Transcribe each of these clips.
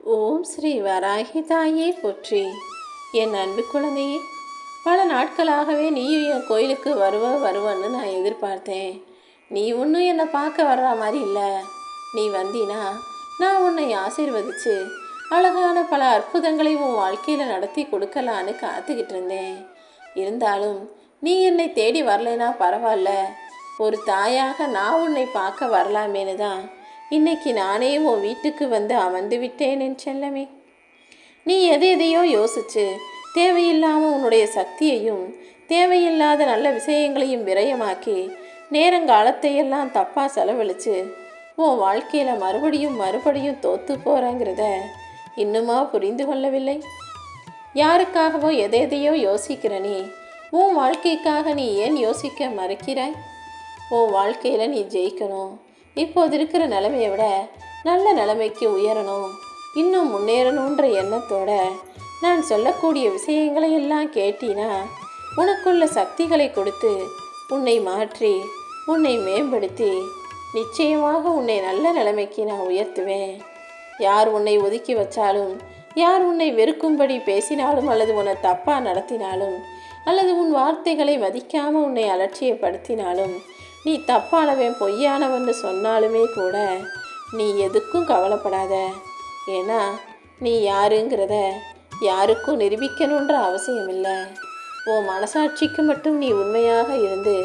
ஓம் ஸ்ரீ வராகி தாயே போற்றி. என் அன்பு குழந்தையே, பல நாட்களாகவே நீயும் என் கோயிலுக்கு வருவன்னு நான் எதிர்பார்த்தேன். நீ ஒன்றும் என்னை பார்க்க வர்ற மாதிரி இல்லை. நீ வந்தினா நான் உன்னை ஆசீர்வதித்து அழகான பல அற்புதங்களை உன் வாழ்க்கையில் நடத்தி கொடுக்கலான்னு காத்துக்கிட்டு இருந்தேன். இருந்தாலும் நீ என்னை தேடி வரலைனா பரவாயில்ல, ஒரு தாயாக நான் உன்னை பார்க்க வரலாமேனு தான் இன்னைக்கு நானே உன் வீட்டுக்கு வந்து அமர்ந்து விட்டேன் என் செல்லமே. நீ எதையோ யோசிச்சு தேவையில்லாமல் உன்னுடைய சக்தியையும் தேவையில்லாத நல்ல விஷயங்களையும் விரயமாக்கி நேரங்காலத்தையெல்லாம் தப்பாக செலவழித்து உன் வாழ்க்கையில் மறுபடியும் தோற்று போகிறேங்கிறத இன்னுமா புரிந்து கொள்ளவில்லை? யாருக்காகவோ எதையோ யோசிக்கிற நீ உன் வாழ்க்கைக்காக நீ ஏன் யோசிக்க மறுக்கிறாய்? உன் வாழ்க்கையில் நீ ஜெயிக்கணும், இப்போது இருக்கிற நிலைமையை விட நல்ல நிலைமைக்கு உயரணும், இன்னும் முன்னேறணுன்ற எண்ணத்தோட நான் சொல்லக்கூடிய விஷயங்களை எல்லாம் கேட்டினா உனக்குள்ள சக்திகளை கொடுத்து உன்னை மாற்றி உன்னை மேம்படுத்தி நிச்சயமாக உன்னை நல்ல நிலைமைக்கு நான் உயர்த்துவேன். யார் உன்னை ஒதுக்கி வச்சாலும், யார் உன்னை வெறுக்கும்படி பேசினாலும், அல்லது உன்னை தப்பாக நடத்தினாலும், அல்லது உன் வார்த்தைகளை மதிக்காமல் உன்னை அலட்சியப்படுத்தினாலும், நீ தப்பானவன் பொய்யானவன்னு சொன்னாலுமே கூட நீ எதுக்கும் கவலைப்படாத. ஏன்னா நீ யாருங்கிறத யாருக்கும் நிரூபிக்கணுன்ற அவசியம் இல்லை. உன் மனசாட்சிக்கு மட்டும் நீ உண்மையாக இருந்து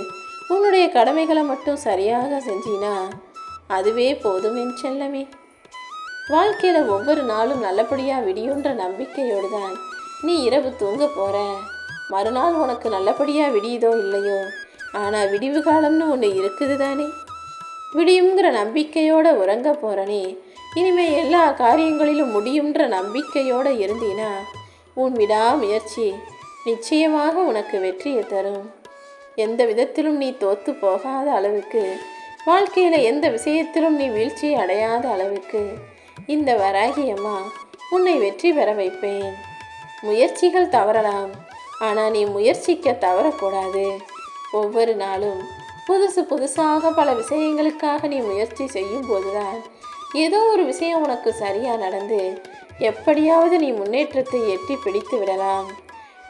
உன்னுடைய கடமைகளை மட்டும் சரியாக செஞ்சினா அதுவே போதும் என் செல்லமே. வாழ்க்கையில் ஒவ்வொரு நாளும் நல்லபடியாக விடியுன்ற நம்பிக்கையோடு தான் நீ இரவு தூங்க போகிற. மறுநாள் உனக்கு நல்லபடியாக விடியுதோ இல்லையோ, ஆனால் விடிவு காலம்னு ஒன்று இருக்குது தானே. விடியுங்கிற நம்பிக்கையோடு உறங்க போகிறனே, இனிமேல் எல்லா காரியங்களிலும் முடியுன்ற நம்பிக்கையோடு இருந்தீனா உன் விடாமுயற்சி நிச்சயமாக உனக்கு வெற்றியை தரும். எந்த விதத்திலும் நீ தோற்று போகாத அளவுக்கு, வாழ்க்கையில் எந்த விஷயத்திலும் நீ வீழ்ச்சி அடையாத அளவுக்கு இந்த வராகியம்மா உன்னை வெற்றி பெற வைப்பேன். முயற்சிகள் தவறலாம், ஆனால் நீ முயற்சிக்க தவறக்கூடாது. ஒவ்வொரு நாளும் புதுசாக பல விஷயங்களுக்காக நீ முயற்சி செய்யும் போதுதான் ஏதோ ஒரு விஷயம் உனக்கு சரியாக நடந்து எப்படியாவது நீ முன்னேற்றத்தை எட்டி பிடித்து விடலாம்.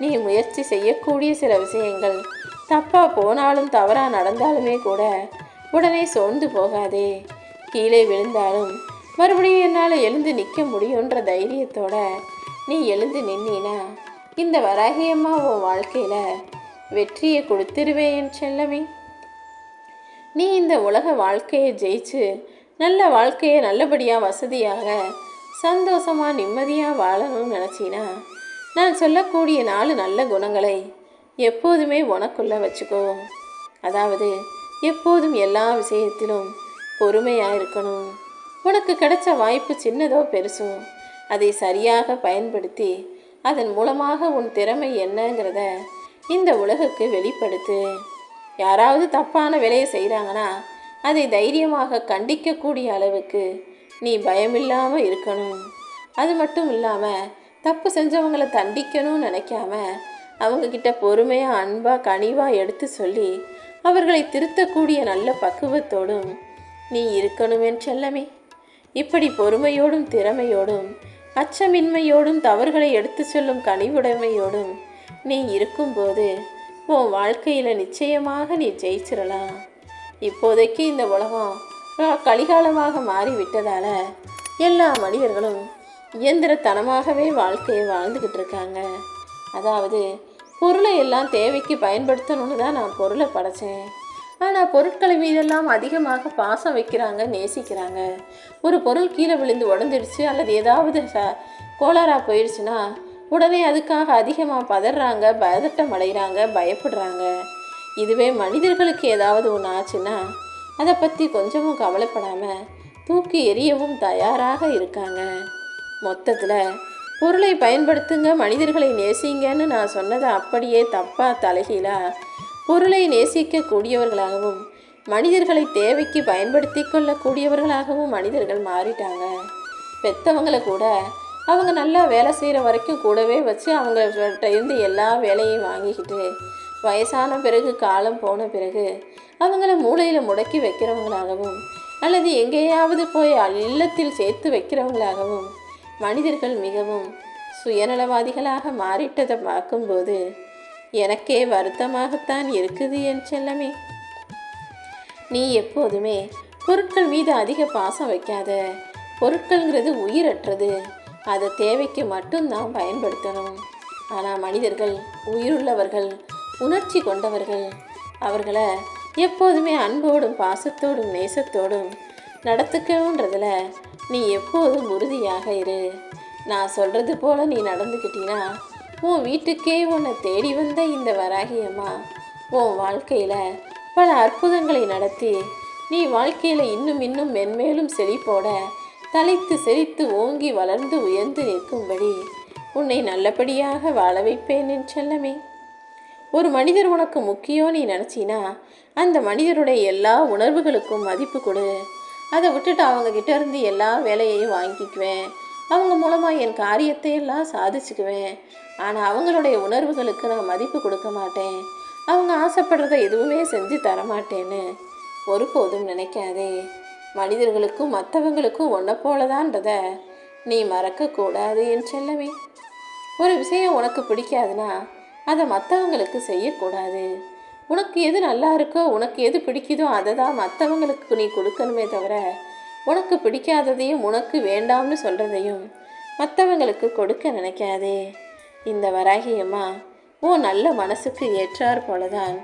நீ முயற்சி செய்யக்கூடிய சில விஷயங்கள் தப்பாக போனாலும் தவறாக நடந்தாலுமே கூட உடனே சோர்ந்து போகாதே. கீழே விழுந்தாலும் மறுபடியும் என்னால் எழுந்து நிற்க முடியுன்ற தைரியத்தோட நீ எழுந்து நின்னா இந்த வராகியம்மா உன் வாழ்க்கையில் வெற்றியை கொடுத்துருவேன் என் செல்லமே. நீ இந்த உலக வாழ்க்கையை ஜெயிச்சு நல்ல வாழ்க்கையை நல்லபடியாக வசதியாக சந்தோஷமாக நிம்மதியாக வாழணும்னு நினச்சினா நான் சொல்லக்கூடிய 4 நல்ல குணங்களை எப்போதுமே உனக்குள்ளே வச்சுக்கோ. அதாவது எப்போதும் எல்லா விஷயத்திலும் பொறுமையாக இருக்கணும். உனக்கு கிடைச்ச வாய்ப்பு சின்னதோ பெருசோ அதை சரியாக பயன்படுத்தி அதன் மூலமாக உன் திறமை என்னங்கிறத இந்த உலகுக்கு வெளிப்படுத்து. யாராவது தப்பான வேலையை செய்கிறாங்கன்னா அதை தைரியமாக கண்டிக்கக்கூடிய அளவுக்கு நீ பயமில்லாமல் இருக்கணும். அது மட்டும் இல்லாமல் தப்பு செஞ்சவங்களை தண்டிக்கணும்னு நினைக்காம அவங்கக்கிட்ட பொறுமையாக அன்பாக கனிவாக எடுத்து சொல்லி அவர்களை திருத்தக்கூடிய நல்ல பக்குவத்தோடும் நீ இருக்கணும் என் செல்லமே. இப்படி பொறுமையோடும் திறமையோடும் அச்சமின்மையோடும் தவறுகளை எடுத்து சொல்லும் கனிவுடைமையோடும் நீ இருக்கும்போது உன் வாழ்க்கையில் நிச்சயமாக நீ ஜெயிச்சிடலாம். இப்போதைக்கு இந்த உலகம் கலிகாலமாக மாறிவிட்டதால் எல்லா மனிதர்களும் இயந்திரத்தனமாகவே வாழ்க்கையை வாழ்ந்துக்கிட்டு இருக்காங்க. அதாவது பொருளை எல்லாம் தேவைக்கு பயன்படுத்தணும்னு தான் நான் பொருளை படைத்தேன். ஆனால் பொருட்களை மீதெல்லாம் அதிகமாக பாசம் வைக்கிறாங்க, நேசிக்கிறாங்க. ஒரு பொருள் கீழே விழுந்து உடஞ்சிடுச்சு அல்லது ஏதாவது கோளாறாக போயிடுச்சுன்னா உடனே அதுக்காக அதிகமாக பதறாங்க, பதட்டம் அடைகிறாங்க, பயப்படுறாங்க. இதுவே மனிதர்களுக்கு ஏதாவது ஒன்று ஆச்சுன்னா அதை பற்றி கொஞ்சமும் கவலைப்படாமல் தூக்கி எறியவும் தயாராக இருக்காங்க. மொத்தத்தில் பொருளை பயன்படுத்துங்க, மனிதர்களை நேசிங்கன்னு நான் சொன்னதை அப்படியே தப்பாக தலைகீழாக பொருளை நேசிக்கக்கூடியவர்களாகவும் மனிதர்களை தேவைக்கு பயன்படுத்தி கொள்ளக்கூடியவர்களாகவும் மனிதர்கள் மாறிட்டாங்க. பெற்றவங்களை கூட அவங்க நல்லா வேலை செய்கிற வரைக்கும் கூடவே வச்சு அவங்கள்ட்ட இருந்து எல்லா வேலையும் வாங்கிக்கிட்டு வயசான பிறகு காலம் போன பிறகு அவங்கள மூளையில் முடக்கி வைக்கிறவங்களாகவும் அல்லது எங்கேயாவது போய் இல்லத்தில் சேர்த்து வைக்கிறவங்களாகவும் மனிதர்கள் மிகவும் சுயநலவாதிகளாக மாறிட்டதை பார்க்கும்போது எனக்கே வருத்தமாகத்தான் இருக்குது என் செல்லமே. நீ எப்போதுமே பொருட்கள் மீது அதிக பாசம் வைக்காத. பொருட்கள்ங்கிறது உயிரற்றது, அதை தேவைக்கு மட்டும்தான் பயன்படுத்தணும். ஆனால் மனிதர்கள் உயிருள்ளவர்கள், உணர்ச்சி கொண்டவர்கள். அவர்களை எப்போதுமே அன்போடும் பாசத்தோடும் நேசத்தோடும் நடத்துக்கணுன்றதில் நீ எப்போதும் உறுதியாக இரு. நான் சொல்கிறது போல் நீ நடந்துக்கிட்டீன்னா உன் வீட்டுக்கே உன்னை தேடி வந்த இந்த வராகியம்மா உன் வாழ்க்கையில் பல அற்புதங்களை நடத்தி நீ வாழ்க்கையில் இன்னும் இன்னும் மென்மேலும் செழிப்போட தலைத்து செழித்து ஓங்கி வளர்ந்து உயர்ந்து நிற்கும்படி உன்னை நல்லபடியாக வாழ வைப்பேன் என் செல்லமே. ஒரு மனிதர் உனக்கு முக்கியம் நீ நினச்சினா அந்த மனிதருடைய எல்லா உணர்வுகளுக்கும் மதிப்பு கொடு. அதை விட்டுட்டு அவங்கக்கிட்ட இருந்து எல்லா வேலையையும் வாங்கிக்குவேன், அவங்க மூலமாக என் காரியத்தை எல்லாம் சாதிச்சுக்குவேன், ஆனால் அவங்களுடைய உணர்வுகளுக்கு நான் மதிப்பு கொடுக்க மாட்டேன், அவங்க ஆசைப்படுறத எதுவுமே செஞ்சு தரமாட்டேன்னு ஒருபோதும் நினைக்காதே. மனிதர்களுக்கும் மற்றவங்களுக்கும் ஒன்றை போலதான்றத நீ மறக்கக்கூடாது என் செல்லமே. ஒரு விஷயம் உனக்கு பிடிக்காதுன்னா அதை மற்றவங்களுக்கு செய்யக்கூடாது. உனக்கு எது நல்லா இருக்கோ, உனக்கு எது பிடிக்குதோ அதை தான் மற்றவங்களுக்கு நீ கொடுக்கணுமே தவிர உனக்கு பிடிக்காததையும் உனக்கு வேண்டாம்னு சொல்கிறதையும் மற்றவங்களுக்கு கொடுக்க நினைக்காதே. இந்த வராகியம்மா உன் நல்ல மனசுக்கு ஏற்றார் போலதான்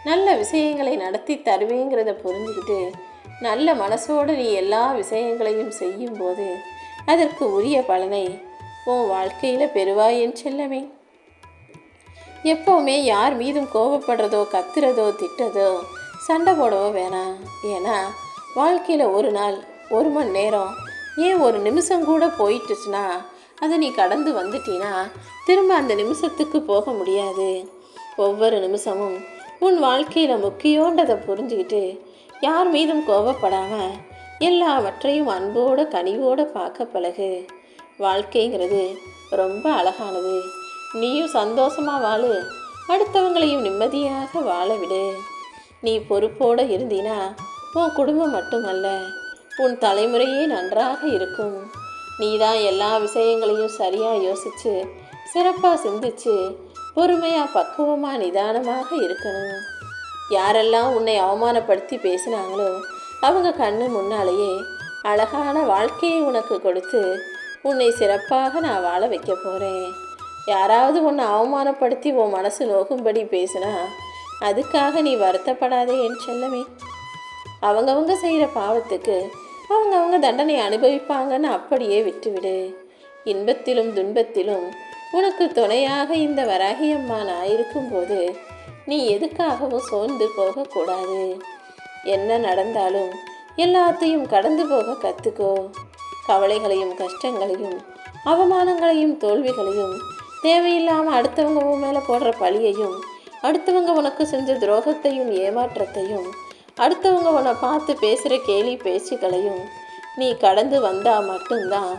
நல்ல விஷயங்களை நடத்தி தருவேங்கிறத புரிஞ்சுக்கிட்டு நல்ல மனசோடு நீ எல்லா விஷயங்களையும் செய்யும்போது அதற்கு உரிய பலனை உன் வாழ்க்கையில் பெறுவாய் என் செல்லமே. எப்போவுமே யார் மீதும் கோபப்படுறதோ கத்துறதோ திட்டதோ சண்டை போடவோ வேணாம். ஏன்னா வாழ்க்கையில் ஒரு நாள் ஒரு மணி நேரம் ஏன் ஒரு நிமிஷம் கூட போயிட்டுச்சுன்னா அதை நீ கடந்து வந்துட்டீன்னா திரும்ப அந்த நிமிஷத்துக்கு போக முடியாது. ஒவ்வொரு நிமிஷமும் உன் வாழ்க்கையில் முக்கியன்றதை புரிஞ்சுக்கிட்டு யார் மீதும் கோபப்படாமல் எல்லாவற்றையும் அன்போடு கனிவோடு பார்க்க பழகு. வாழ்க்கைங்கிறது ரொம்ப அழகானது. நீயும் சந்தோஷமாக வாழு, அடுத்தவங்களையும் நிம்மதியாக வாழ விடு. நீ பொறுப்போடு இருந்தீனா உன் குடும்பம் மட்டுமல்ல உன் தலைமுறையே நன்றாக இருக்கும். நீ தான் எல்லா விஷயங்களையும் சரியாக யோசித்து சிறப்பாக சிந்திச்சு பொறுமையாக பக்குவமாக நிதானமாக இருக்கணும். யாரெல்லாம் உன்னை அவமானப்படுத்தி பேசினாங்களோ அவங்க கண்ணு முன்னாலேயே அழகான வாழ்க்கையை உனக்கு கொடுத்து உன்னை சிறப்பாக நான் வாழ வைக்க போகிறேன். யாராவது உன்னை அவமானப்படுத்தி உன் மனசு நோகும்படி பேசினா அதுக்காக நீ வருத்தப்படாதே என் செல்லமே. அவங்கவங்க செய்கிற பாவத்துக்கு அவங்கவங்க தண்டனை அனுபவிப்பாங்கன்னு அப்படியே விட்டுவிடு. இன்பத்திலும் துன்பத்திலும் உனக்கு துணையாக இந்த வராகியம்மா நான் இருக்கும்போது நீ எதுக்காகவும் சோர்ந்து போகக்கூடாது. என்ன நடந்தாலும் எல்லாத்தையும் கடந்து போக கற்றுக்கோ. கவலைகளையும் கஷ்டங்களையும் அவமானங்களையும் தோல்விகளையும் தேவையில்லாமல் அடுத்தவங்க உன் மேலே போடுற பழியையும் அடுத்தவங்க உனக்கு செஞ்ச துரோகத்தையும் ஏமாற்றத்தையும் அடுத்தவங்க உன்னை பார்த்து பேசுகிற கேலி பேச்சுக்களையும் நீ கடந்து வந்தால் மட்டும்தான்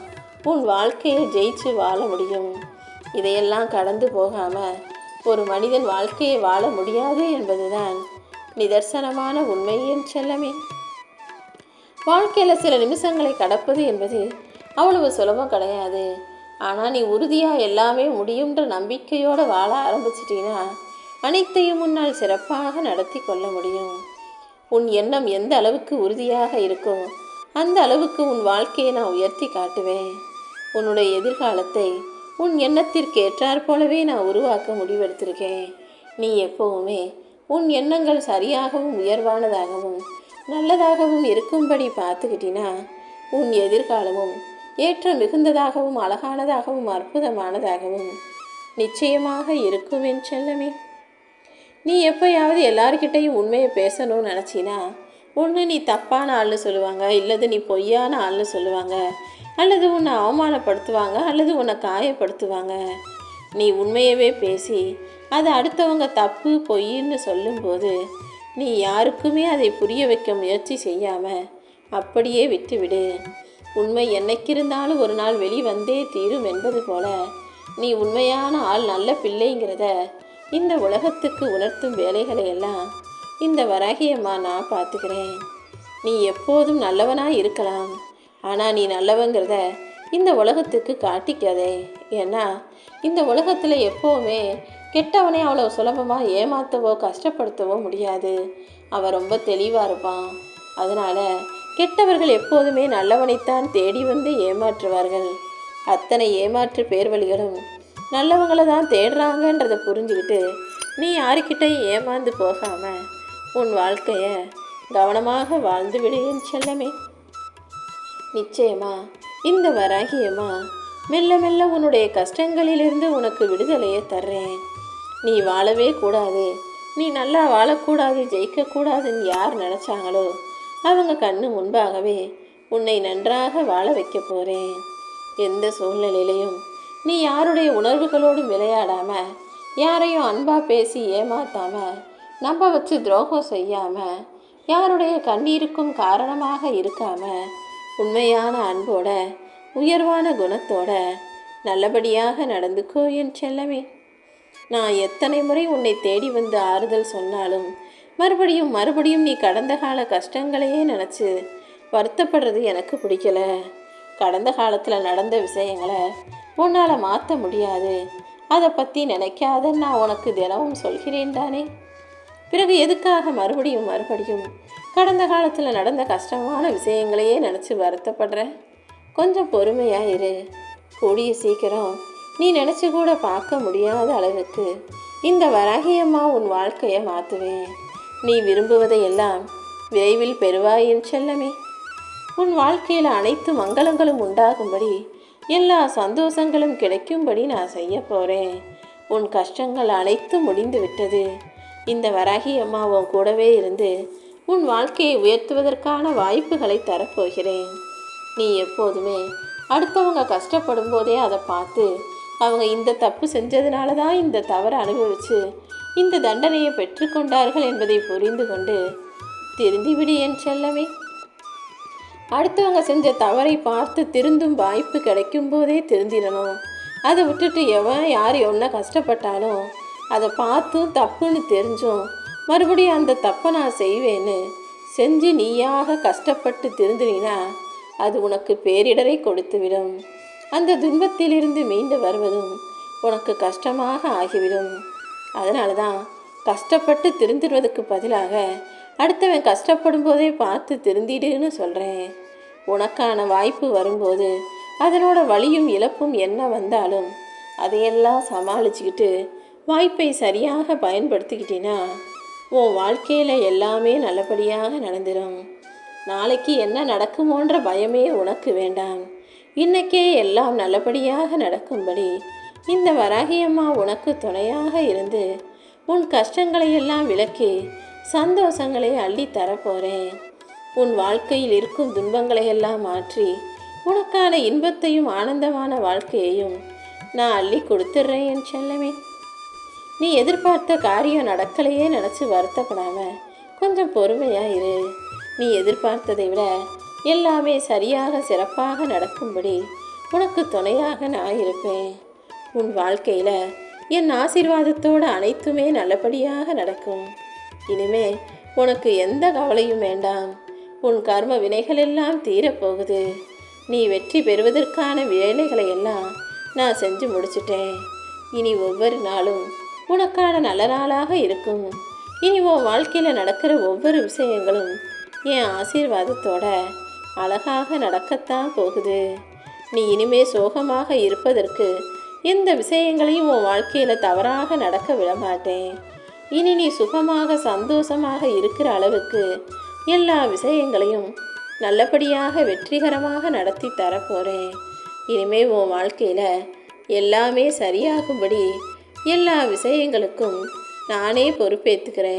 உன் வாழ்க்கையை ஜெயிச்சு வாழ முடியும். இதையெல்லாம் கடந்து போகாமல் ஒரு மனிதன் வாழ்க்கையை வாழ முடியாது என்பதுதான் நிதர்சனமான உண்மையின் செல்லமே. வாழ்க்கையில் சில நிமிஷங்களை கடப்பது என்பது அவ்வளவு சுலபம் கிடையாது. ஆனால் நீ உறுதியாக எல்லாமே முடியுன்ற நம்பிக்கையோடு வாழ ஆரம்பிச்சிட்டினா அனைத்தையும் முன்னால் சிறப்பாக நடத்தி கொள்ள முடியும். உன் எண்ணம் எந்த அளவுக்கு உறுதியாக இருக்கோ அந்த அளவுக்கு உன் வாழ்க்கையை நான் உயர்த்தி காட்டுவேன். உன்னுடைய எதிர்காலத்தை உன் எண்ணத்திற்கு ஏற்றாற் போலவே நான் உருவாக்க முடிவெடுத்திருக்கேன். நீ எப்போவுமே உன் எண்ணங்கள் சரியாகவும் உயர்வானதாகவும் நல்லதாகவும் இருக்கும்படி பார்த்துக்கிட்டினா உன் எதிர்காலமும் ஏற்ற மிகுந்ததாகவும் அழகானதாகவும் அற்புதமானதாகவும் நிச்சயமாக இருக்கும் என் செல்லமே. நீ எப்போயாவது எல்லார்கிட்டையும் உண்மையை பேசணும்னு நினச்சினா ஒன்று நீ தப்பான ஆள்னு சொல்லுவாங்க, இல்லது நீ பொய்யான ஆள்னு சொல்லுவாங்க, அல்லது உன்னை அவமானப்படுத்துவாங்க, அல்லது உன்னை காயப்படுத்துவாங்க. நீ உண்மையவே பேசி அதை அடுத்தவங்க தப்பு பொய்ன்னு சொல்லும்போது நீ யாருக்குமே அதை புரிய வைக்க முயற்சி செய்யாமல் அப்படியே விட்டுவிடு. உண்மை என்னைக்கிருந்தாலும் ஒரு நாள் வெளிவந்தே தீரும் என்பது போல நீ உண்மையான ஆள் நல்ல பிள்ளைங்கிறத இந்த உலகத்துக்கு உணர்த்தும் வேலைகளை எல்லாம் இந்த வராகியம்மா நான் பார்த்துக்கிறேன். நீ எப்போதும் நல்லவனாக இருக்கலாம், ஆனால் நீ நல்லவங்கிறத இந்த உலகத்துக்கு காட்டிக்காதே. ஏன்னா இந்த உலகத்தில் எப்போவுமே கெட்டவனே அவ்வளோ சுலபமாக ஏமாற்றவோ கஷ்டப்படுத்தவோ முடியாது. அவன் ரொம்ப தெளிவாக இருப்பான். அதனால் கெட்டவர்கள் எப்போதுமே நல்லவனைத்தான் தேடி வந்து ஏமாற்றுவார்கள். அத்தனை ஏமாற்று பேர் வழிகளும் நல்லவங்களை தான் தேடுறாங்கன்றதை புரிஞ்சுக்கிட்டு நீ யாருக்கிட்டையும் ஏமாந்து போகாமல் உன் வாழ்க்கையை கவனமாக வாழ்ந்து விடுவேன் செல்லமே. நிச்சயமா இந்த வராகியம்மா மெல்ல மெல்ல உன்னுடைய கஷ்டங்களிலிருந்து உனக்கு விடுதலையை தர்றேன். நீ வாழவே கூடாது, நீ நல்லா வாழக்கூடாது, ஜெயிக்கக்கூடாதுன்னு யார் நினச்சாங்களோ அவங்க கண்ணு முன்பாகவே உன்னை நன்றாக வாழ வைக்க போகிறேன். எந்த சூழ்நிலையிலையும் நீ யாருடைய உணர்வுகளோடும் விளையாடாமல், யாரையும் அன்பாக பேசி ஏமாத்தாமல், நம்ப வச்சு துரோகம் செய்யாமல், யாருடைய கண்ணீருக்கும் காரணமாக இருக்காமல், உண்மையான அன்போட உயர்வான குணத்தோட நல்லபடியாக நடந்துக்கோ என் செல்லமே. நான் எத்தனை முறை உன்னை தேடி வந்து ஆறுதல் சொன்னாலும் மறுபடியும் மறுபடியும் நீ கடந்த கால கஷ்டங்களையே நினச்சி வருத்தப்படுறது எனக்கு பிடிக்கல. கடந்த காலத்தில் நடந்த விஷயங்களை உன்னால் மாற்ற முடியாது, அதை பற்றி நினைக்காதன்னு நான் உனக்கு தினமும் சொல்கிறேன் தானே. பிறகு எதுக்காக மறுபடியும் மறுபடியும் கடந்த காலத்தில் நடந்த கஷ்டமான விஷயங்களையே நினச்சி வருத்தப்படுற? கொஞ்சம் பொறுமையாக இரு. கூடிய சீக்கிரம் நீ நினச்சி கூட பார்க்க முடியாத அளவுக்கு இந்த வராகியம்மா உன் வாழ்க்கையை மாற்றுவேன். நீ விரும்புவதையெல்லாம் விரைவில் பெறுவாயின் செல்லமே. உன் வாழ்க்கையில் அனைத்து மங்களங்களும் உண்டாகும்படி, எல்லா சந்தோஷங்களும் கிடைக்கும்படி நான் செய்ய போகிறேன். உன் கஷ்டங்கள் அனைத்தும் முடிந்து விட்டது. இந்த வராகியம்மா உன் கூடவே இருந்து உன் வாழ்க்கையை உயர்த்துவதற்கான வாய்ப்புகளை தரப்போகிறேன். நீ எப்போதுமே அடுத்தவங்க கஷ்டப்படும் போதே அதை பார்த்து அவங்க இந்த தப்பு செஞ்சதுனால தான் இந்த தவறை அனுபவித்து இந்த தண்டனையை பெற்றுக்கொண்டார்கள் என்பதை புரிந்து கொண்டு திருந்திவிடு என் செல்லமே. அடுத்தவங்க செஞ்ச தவறை பார்த்து திருந்தும் வாய்ப்பு கிடைக்கும் போதே திருந்திடணும். அதை விட்டுட்டு எவன் யார் என்ன கஷ்டப்பட்டாலும் அதை பார்த்தும் தப்புன்னு தெரிஞ்சும் மறுபடியும் அந்த தப்பை நான் செய்வேன்னு செஞ்சு நீயாக கஷ்டப்பட்டு திருந்தினா அது உனக்கு பேரிடரை கொடுத்துவிடும். அந்த துன்பத்திலிருந்து மீண்டு வருவதும் உனக்கு கஷ்டமாக ஆகிவிடும். அதனால தான் கஷ்டப்பட்டு திருந்துவதற்கு பதிலாக அடுத்தவன் கஷ்டப்படும் போதே பார்த்து திருந்திடுன்னு சொல்கிறேன். உனக்கான வாய்ப்பு வரும்போது அதனோட வலியும் இழப்பும் என்ன வந்தாலும் அதையெல்லாம் சமாளிச்சுக்கிட்டு வாய்ப்பை சரியாக பயன்படுத்திக்கிட்டினா உன் வாழ்க்கையில் எல்லாமே நல்லபடியாக நடந்துடும். நாளைக்கு என்ன நடக்குமோன்ற பயமே உனக்கு வேண்டாம். இன்னைக்கே எல்லாம் நல்லபடியாக நடக்கும்படி இந்த வராகியம்மா உனக்கு துணையாக இருந்து உன் கஷ்டங்களை எல்லாம் விலக்கி சந்தோஷங்களை அள்ளி தரப்போகிறேன். உன் வாழ்க்கையில் இருக்கும் துன்பங்களை எல்லாம் மாற்றி உனக்கான இன்பத்தையும் ஆனந்தமான வாழ்க்கையையும் நான் அள்ளி கொடுத்துட்றேன் என் செல்லமே. நீ எதிர்பார்த்த காரியம் நடக்கலையே நினச்சி வருத்தப்படாமல் கொஞ்சம் பொறுமையாக இரு. நீ எதிர்பார்த்ததை விட எல்லாமே சரியாக சிறப்பாக நடக்கும்படி உனக்கு துணையாக நான் இருப்பேன். உன் வாழ்க்கையில் என் ஆசீர்வாதத்தோடு அனைத்துமே நல்லபடியாக நடக்கும். இனிமே உனக்கு எந்த கவலையும் வேண்டாம். உன் கர்ம வினைகள் எல்லாம் தீரப்போகுது. நீ வெற்றி பெறுவதற்கான வேலைகளை எல்லாம் நான் செஞ்சு முடிச்சிட்டேன். இனி ஒவ்வொரு நாளும் உனக்கான நல்ல நாளாக இருக்கும். இனி உன் வாழ்க்கையில் நடக்கிற ஒவ்வொரு விஷயங்களும் என் ஆசீர்வாதத்தோட அழகாக நடக்கத்தான் போகுது. நீ இனிமே சோகமாக இருப்பதற்கு எந்த விஷயங்களையும் உன் வாழ்க்கையில் தவறாக நடக்க விட மாட்டேன். இனி நீ சுகமாக சந்தோஷமாக இருக்கிற அளவுக்கு எல்லா விஷயங்களையும் நல்லபடியாக வெற்றிகரமாக நடத்தி தரப்போகிறேன். இனிமே உன் வாழ்க்கையில் எல்லாமே சரியாகும்படி எல்லா விஷயங்களுக்கும் நானே பொறுப்பேற்றுக்கிறேன்.